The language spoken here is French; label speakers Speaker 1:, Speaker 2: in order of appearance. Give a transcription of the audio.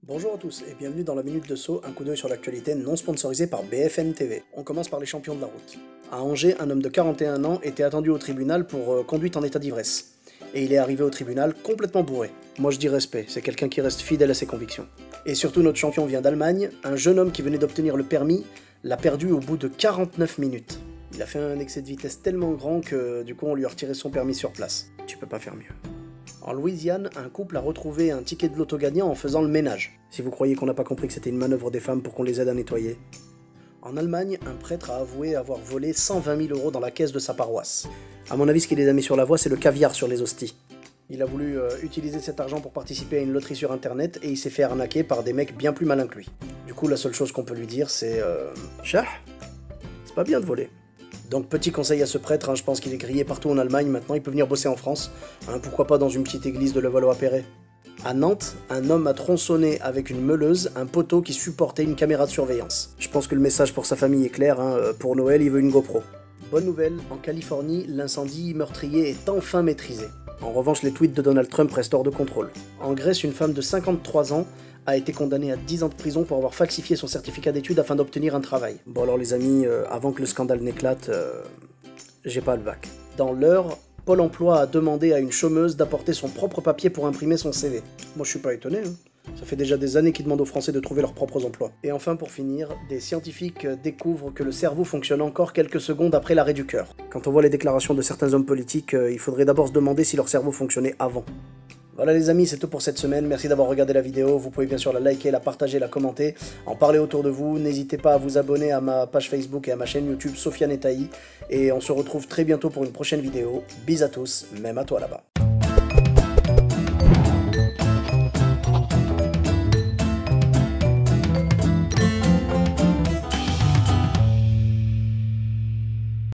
Speaker 1: Bonjour à tous et bienvenue dans la Minute de Saut, un coup d'œil sur l'actualité non sponsorisée par BFM TV. On commence par les champions de la route. À Angers, un homme de 41 ans était attendu au tribunal pour conduite en état d'ivresse. Et il est arrivé au tribunal complètement bourré. Moi je dis respect, c'est quelqu'un qui reste fidèle à ses convictions. Et surtout notre champion vient d'Allemagne, un jeune homme qui venait d'obtenir le permis l'a perdu au bout de 49 minutes. Il a fait un excès de vitesse tellement grand que du coup on lui a retiré son permis sur place. Tu peux pas faire mieux. En Louisiane, un couple a retrouvé un ticket de loto gagnant en faisant le ménage. Si vous croyez qu'on n'a pas compris que c'était une manœuvre des femmes pour qu'on les aide à nettoyer. En Allemagne, un prêtre a avoué avoir volé 120 000 € dans la caisse de sa paroisse. À mon avis, ce qui les a mis sur la voie, c'est le caviar sur les hosties. Il a voulu utiliser cet argent pour participer à une loterie sur internet et il s'est fait arnaquer par des mecs bien plus malins que lui. Du coup, la seule chose qu'on peut lui dire, c'est Chah, c'est pas bien de voler. Donc petit conseil à ce prêtre, je pense qu'il est grillé partout en Allemagne, maintenant il peut venir bosser en France, pourquoi pas dans une petite église de Levallois-Perret. À Nantes, un homme a tronçonné avec une meuleuse un poteau qui supportait une caméra de surveillance. Je pense que le message pour sa famille est clair, pour Noël il veut une GoPro. Bonne nouvelle, en Californie, l'incendie meurtrier est enfin maîtrisé. En revanche, les tweets de Donald Trump restent hors de contrôle. En Grèce, une femme de 53 ans a été condamnée à 10 ans de prison pour avoir falsifié son certificat d'études afin d'obtenir un travail. Bon alors les amis, avant que le scandale n'éclate, j'ai pas le bac. Dans l'heure, Pôle emploi a demandé à une chômeuse d'apporter son propre papier pour imprimer son CV. Moi je suis pas étonné, Ça fait déjà des années qu'ils demandent aux Français de trouver leurs propres emplois. Et enfin pour finir, des scientifiques découvrent que le cerveau fonctionne encore quelques secondes après l'arrêt du cœur. Quand on voit les déclarations de certains hommes politiques, il faudrait d'abord se demander si leur cerveau fonctionnait avant. Voilà les amis, c'est tout pour cette semaine, merci d'avoir regardé la vidéo, vous pouvez bien sûr la liker, la partager, la commenter, en parler autour de vous, n'hésitez pas à vous abonner à ma page Facebook et à ma chaîne YouTube Sofiane et Taï, et on se retrouve très bientôt pour une prochaine vidéo, bis à tous, même à toi là-bas.